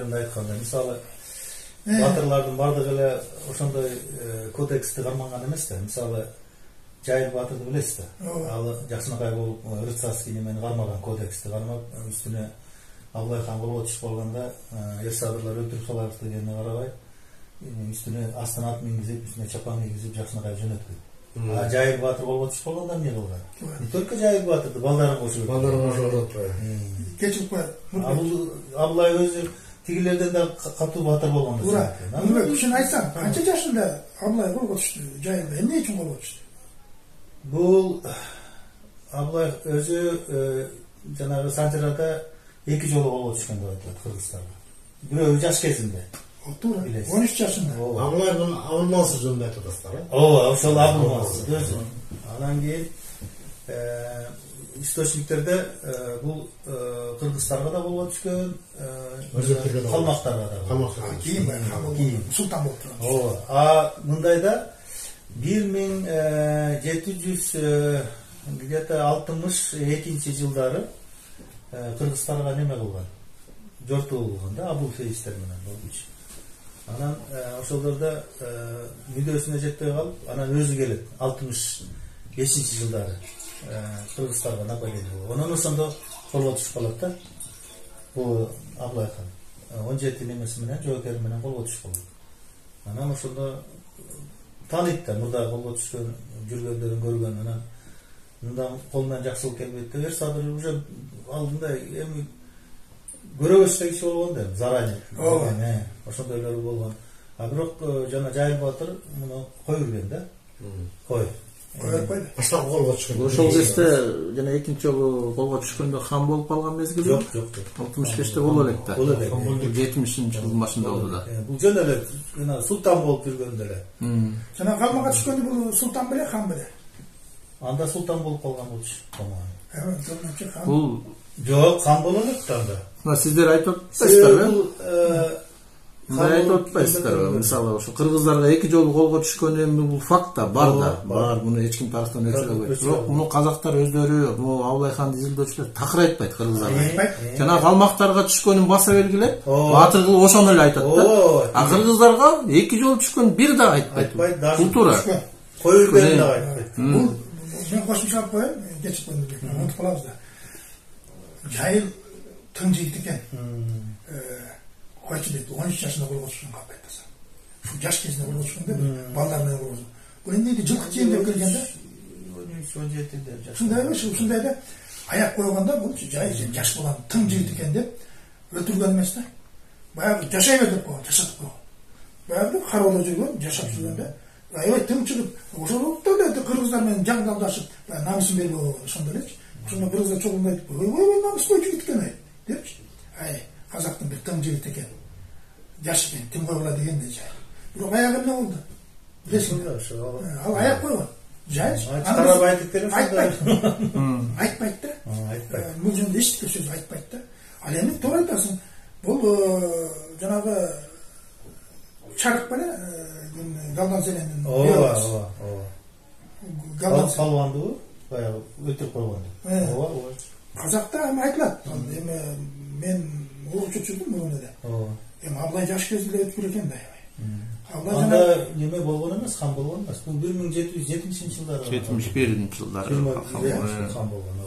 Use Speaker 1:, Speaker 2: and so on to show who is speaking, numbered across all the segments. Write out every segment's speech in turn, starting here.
Speaker 1: Ayтканда мисалы батырлардын бардыгы эле ошондой кодексти карманган эмес да. Мисалы Жайыл батырды билесиз да. Ал Жакшынакай болуп рыцарский немени кармаган, кодексти кармап, үстүнө Абылай хан болуп отуш болгондо Ерсадырлар өлтүрүп салабыз дегенине карабай, үстүнө астын ат мингизип, үстүнө чапан кийгизип Жакшынакай жөнөткөн. А Жайыл батыр болуп отуш болгондо эмне кылган? Не только Жайыл батырды, балдарын кошуп.
Speaker 2: Балдарын кошуп
Speaker 1: кечип коет. Абылай өзү тигилерден да катуу батыр болгон.
Speaker 3: Туура. Мына күчүн айтсам, канча жашында Абылай колго түштү? Жайылда эмне үчүн колго түштү?
Speaker 1: Бул Абылай өзү жанагы Санжырада 2 жолу колго түшкөн деп айтылат Кыргызстанда. Бирөө жаш кезинде.
Speaker 3: Туура. 13 жашында.
Speaker 2: Абылайдын абылмасы жөнүндө айтып атасыздар, э?
Speaker 1: Ооба, ошол абылмасы өзү. Анан кийин источниктерде бул Кыргызстарга да колго түшкөн, калмактарга да.
Speaker 3: Кийин султан болуп турган.
Speaker 1: Ооба. А мындайда 1700 где-то 62 жылдары Кыргызстарга неме кылган? Жортуу кылган да, Абулфейистер менен болчу. Анан ошолордо мүдөөсүнө жетпей калып, анан өзү келет 65 жылдары Кыргызстарга нападение болуп. Анан ошондо колго түшүп калат да. Бул Абылай хан 17 немеси менен, жоокери менен колго түшүп калат. Анан ошондо таанıyт да, мурда колго түшкөн, жүргөндөрүн көргөн. Анан мындан колунан жакшылык келбейт деп Ерсадыр уже алдында эми көрөбөз киши болгон да, заранее. Ошондойлору болгон. А бирок жана Жайыл батыр муну кой үрген да. Кой.
Speaker 3: Койбойду.
Speaker 2: Баштапкы колго түшкөн.
Speaker 4: Ошол кезде жана экинчи жолу колго түшкөндө хан болуп калган мезгил
Speaker 1: жок.
Speaker 4: 65-те боло элек да. 70-жылдын башында болду да.
Speaker 1: Бул жөн эле жана султан болуп жүргөндө эле.
Speaker 3: Жана калмага түшкөндө бул султан беле, хан беле?
Speaker 1: Анда султан болуп калган болчу.
Speaker 4: Бул
Speaker 1: жок, хан боло элек да анда.
Speaker 4: Сиздер айтып атпайсыздарбы? Айтып атпайсыздарбы? Мисалы ошо кыргыздарга 2 жолу колго түшкөн эми бул факт да, бар да. Бар, муну эч ким тарыхтан өчүрөбөйт. Бирок муну казактар өздөрү, могу Абылай ханды изилдөөчүлөр такыр айтпайт кыргыздарга. Жана калмактарга түшкөнүн баса белгилеп, батыр кылып ошону эле айтат да. А кыргыздарга 2 жолу түшкөн бир да айтпайт. Бул туура.
Speaker 1: Кой үрген да айтпайт.
Speaker 3: Бул мен кошумча алып коеюн, кечип койдум. Унутуп калабыз да. Жайыл тың жигит экен. Койчу дейт, 13 жашында колго түшкөн калп айтпаса. Ушу жаш кезинде колго түшкөндө балдар менен колго. Бул эмне жылкы жыйын деп келген да?
Speaker 1: 17-де жаш.
Speaker 3: Ушундайбы, ушундайда аяк койгондо бул Жайыл жаш балам тың жигит экен деп өлтүргөн эмес да. Баягы жашай бер деп койгон, жашатып койгон. Баягы кароодо жүргөн, жашап жүргөндө аябай тың чыгып, ошондо эле кыргыздар менен жаңдалдашып, намысын бербей койгон, ошондо элечи. Ошондо кыргыздар чогулуп айтып, ой, намыской жигит экен ай, депчи. Ай, казактын бир тың жигит экен. Жаш экен, тим койгула дегенде Жайыл. Бирок аягы эмне болду? Билесиңби? Ал аяк койгон. Жайыл
Speaker 1: карап айтып келе
Speaker 3: айтпайт. Айтпайт да.
Speaker 1: Айтпайт.
Speaker 3: Бул жөнүндө эч сөз айтпайт да. Ал эми туура айтасың. Бул жанагы Чарык беле Галдан Зеленин.
Speaker 1: Ооба. Галдан баягы өлтүрүп койгонду. Ооба.
Speaker 3: Казакта эми айтылат. Эми мен урукчу чүрдүм муну эле. Эми Абылай жаш кезинде өтүп экен да.
Speaker 1: Анда неме болгон эмес, хан болгон эмес. Бул 1770-жылдары.
Speaker 4: 71-жылдары
Speaker 1: хан болгон.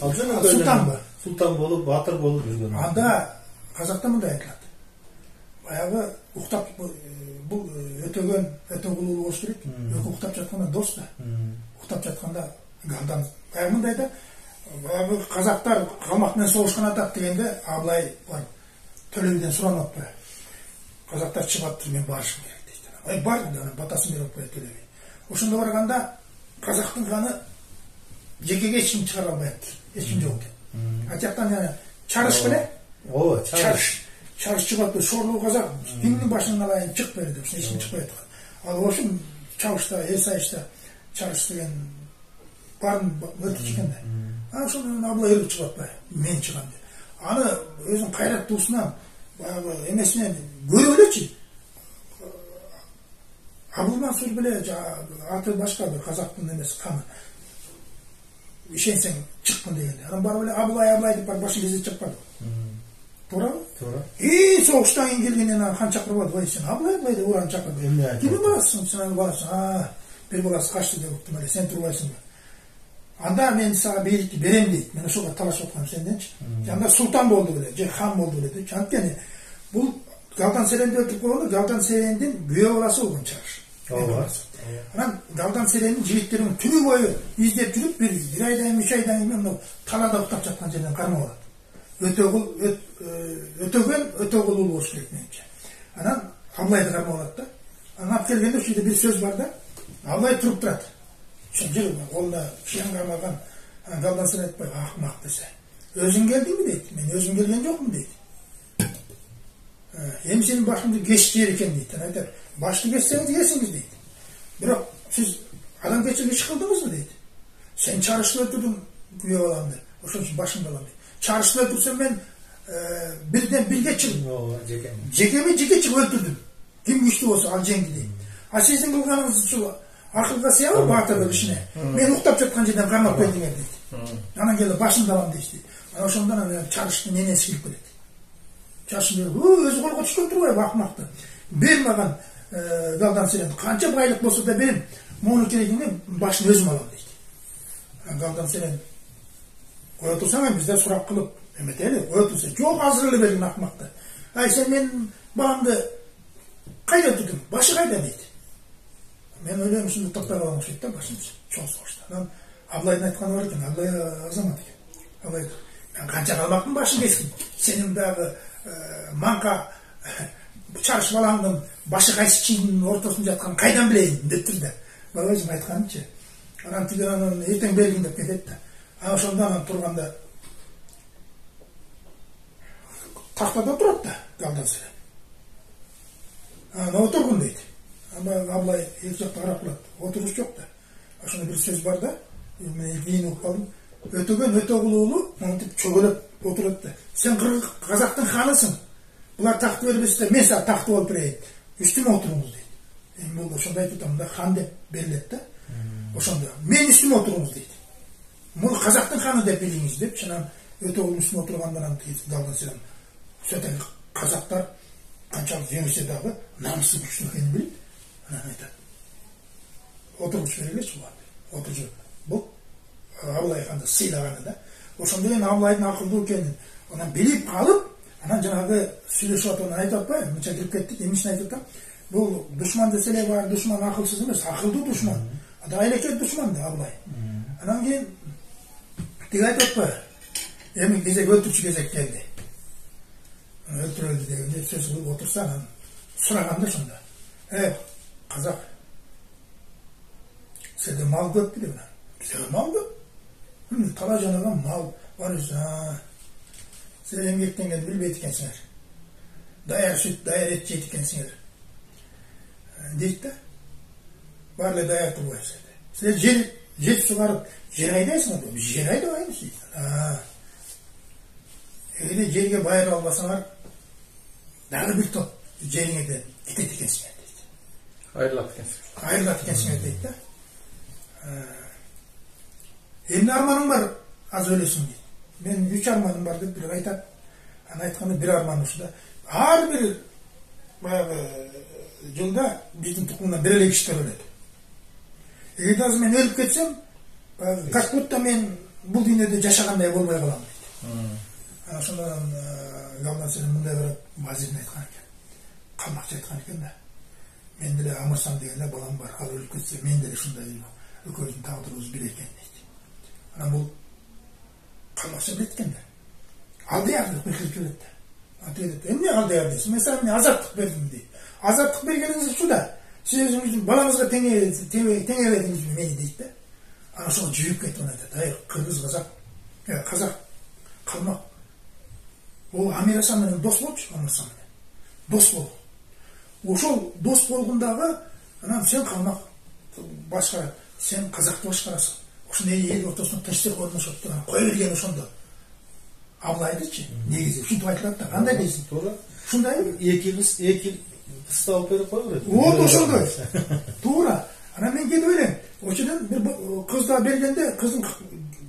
Speaker 1: Ал жөн султан болуп, батыр болуп жүргөн.
Speaker 3: Анда казакта мындай айтылат. Баягы уктап бул өтөгүл болуш керек. Өкө уктап жатканда дос да. Уктап жатканда Галдан баягы мындай да. Баягы казактар калмак менен согушкан атат дегенде Абылай бар. Төлөбүдөн сурамапты. Казактар чыгып мен барышым керек дейт. Ай бар да, батасын берип коет Төлөбү. Ошондо барганда казактын ханы жекеге эч ким чыгара албайт. Эч ким жок экен. А жактан Чарыш беле?
Speaker 1: Ооба,
Speaker 3: Чарыш чыгып, шорлуу казак диңдин башынан алайын чык бери деп, эч ким чыкпай аткан. Ал ошон Чавышта, Элсайышта Чарыш деген барын өтүп чыккан да. А ошондон Абылай өлүп чыгып атпайбы? Мен чыгам деп. Аны өзүнүн кайраттуусунан баягы эмесинен көрүп элечи. Абылмансур беле аты башка бир казактын эмес ханы. Ишенсең чыккын дегенде. Анан барып эле Абылай деп башын кезип чыкпады. Туурабы?
Speaker 1: Toora.
Speaker 3: Soğuştan kийин келгенен хан чакырып алды. Ой, сен Абылай деп уран чакырды. Кимге барасың? Сен барасың. Бир баласы качты деп уктум эле. Сен турбайсыңбы? Анда мен сага бийликти берем дейт. Мен ошого талашып аткам сенденчи. Анда султан болду беле, же хан болду беле деп. Анткени бул Галдан Серенди өлтүрүп койгондо Галдан Серендин күйөө баласы болгон чарыш.
Speaker 1: Ооба.
Speaker 3: Анан Галдан Серенин жигиттерин түнү бою издеп жүрүп бир айдан 3 айдан кийин мына талаада уктап жаткан жерден кармап алат. Өтөгөн ул болуш керек менимче. Анан Абылайды кармап алат да. Анан алып келгенде ушул жерде бир сөз бар да. Абылай туруп турат. Жүр, колуна шыян кармаган Галдан Серен айтпай, акмак десе. Өзүң келдиңби дейт. Мен өзүм келген жокмун дейт. Эми сенин башыңды кесип жер экен дейт. Анан айтат, башты кессеңиз кесиңиз дейт. Бирок сиз адамгерчилик иш кылдыңызбы дейт. Сен чарышты өлтүрдүң күйөө баламды. Ошон үчүн башыңды алам дейт. Чарышты өлтүрсөм мен бирден бирге чыгып. Жекеме чыгып өлтүрдүм. Ким күчтүү болсо ал жеңди дейт. А сиздин кылганыңыз ушул акылга сыябы баатырлык ишине. Мен уктап жаткан жерден камап келдиңер дейт. Анан келип башымды алам дейт. Анан ошондон анан чарыштын энеси кирип келет. Чарыштын өзү колго түшкөн турбайбы акмакты. Бер маган Галдан Серен канча байлык болсо да берем. Мону керегине башын өзүм алам дейт. Галдан Серен кое турсаң бизде сурап кылып эметели, кое турса жок азыр эле бердим акмакты. Ай сен менин баламды кайда өлтүрдүң? Башы кайда дейт. Мен ойлойм ушунда токтой калган окшойт да башым чоң согушта. Анан Абылайдын айтканы бар экен, Абылай азамат экен. Абылай мен канча калмакмын башын кескин. Сенин дагы манка чарыш балаңдын башы кайсы чийдин ортосунда жатканын кайдан билейин деп тур да. Бабажым айтканычы. Анан тиги анан эртең бергин деп кетет да. Анан ошондо анан турганда тактада турат да Галдан Серен. Анан отургун дейт. Абылай эки жакта карап турат. Отуруш жок да. Ошондо бир сөз бар да. Мен кийин угуп калдым. Өтөгүл уулу монтип чөгөлөп отурат да. Сен казактын ханысың. Булар такты бербесе, мен сага такты болуп берейин. Үстүмө отуруңуз дейт. Эми бул ошондой айтып атам да, хан деп берилет да. Ошондо мен үстүмө отуруңуз дейт. Муну казактын ханы деп билиңиз деп, анан Өтөгүлдүн үстүнө отургандан анан Галдан Серен сөтен казактар канчалык жеңилсе дагы намысы күчтүү экенин билип, анан айтат. Отуруш берилечи булар. Отуруп. Бул Абылай ханды сыйлаганы да. Ошондо эле Абылайдын акылдуу экенин анан билип калып, анан жанагы сүйлөшүп атканын айтып атпайбы? Мынча кирип кеттик, эмисин айтып атам. Бул душман десе эле бар, душман акылсыз эмес, акылдуу душман. Ада айлекет душман да Абылай. Анан кийин тиги айтып атпайбы? Эми кезек өлтүрчү кезек келди. Өлтүрөлдү дегенде сөз кылып отурса, анан сураганда ошондо. Казак. Сенде мал көппү деп анан. Бизде мал көп. Тала жанаган мал бар. Силер эмгектенгенди билбейт экенсиңер. Даяр сүт, даяр эт жейт экенсиңер. Дейт да. Бар эле даяр турбайсыңар. Силер жер сугарып, жер айдайсыңар деп. Жер айдабайбыз дейт. Эгерде жерге байыр албасаңар, дагы бир топ жериңерден кетет экенсиңер дейт. Айрылат экенсиңер дейт да. Эмне арманың бар, аз өлөсүң дейт. Мен 3 арманым бар деп бир айтат. Анан айтканда бир арман ушуда. Ар бир баягы жылда биздин тукумдан бир эле киши өлөт. Эгерде азыр мен өлүп кетсем, как будто мен бул дүйнөдө жашагандай болбой калам дейт. Ошондон Галдан Серен мындай карап Вазирин айткан экен. Калмакчы айткан экен да. Мен деле Амырсан деген эле балам бар. Ал өлүп кетсе, мен деле ушундай экөөбүздүн тагдырыбыз бир экен дейт. Анан бул калмакчы билет экен да. Алдыярдык бекирип келет да. Атет, эмне алдыяр дейсиң? Мен сага азаттык бердим дейт. Азаттык бергениңиз ушул да. Сиз өзүңүздүн балаңызга теңебедиңизби мени дейт да. Анан ошого жүрүп кетип айтат. Ай, кыргыз казак, калмак. Ол Амир Асан менен дос болчу, Амырсан менен. Дос бол. Ошол дос болгондагы анан сен калмак башкарат, сен казакты башкарасың. Ошондой эл ортосунда тынчтык орношот турган кое берген ошондо. Абылайдычы, негизи ушинтип айтылат да. Кандай дейсиң?
Speaker 1: Туура.
Speaker 3: Ушундайбы?
Speaker 1: Эки кызды алып берип кое берет.
Speaker 3: Вот ошондой. Туура. Анан мен кетип элем. Ошодон бир кызды бергенде кыздын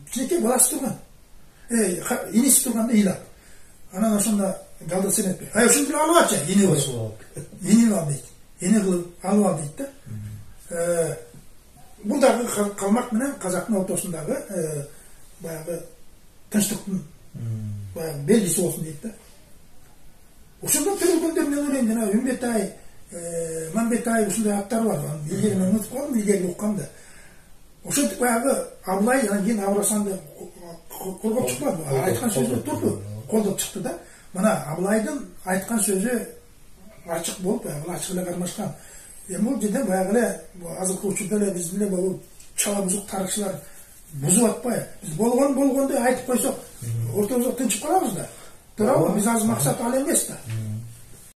Speaker 3: кичинекей баласы турган. Иниси турганда ыйлап. Анан ошондо галда сен этпей. Ушинтип алып алчы, эне кылып. Эне ал дейт. Эне кылып алып ал дейт да. Бул дагы калмак менен казактын ортосундагы баягы тынчтыктын баягы белгиси болсун дейт да. Ошондо төрөлгөндөр мен ойлойм, жана Үмбетай, Мамбетай ушундай аттар бар. Илгери мен унутуп калдым, илгери укканды. Ошентип баягы Абылай анан кийин Абрасанды колдоп чыкпады. Айткан сөзү турду, колдоп чыкты да. Мына Абылайдын айткан сөзү ачык болуп, баягы ачык эле кармашкан. Бул жерде баягы эле азыркы учурда эле биздин эле бул чала бузук тарыхчылар бузуп атпай. Биз болгондой айтып койсок, ортобузда тынчып калабыз да. Туурабы? Биз азыр максат ал эмес да.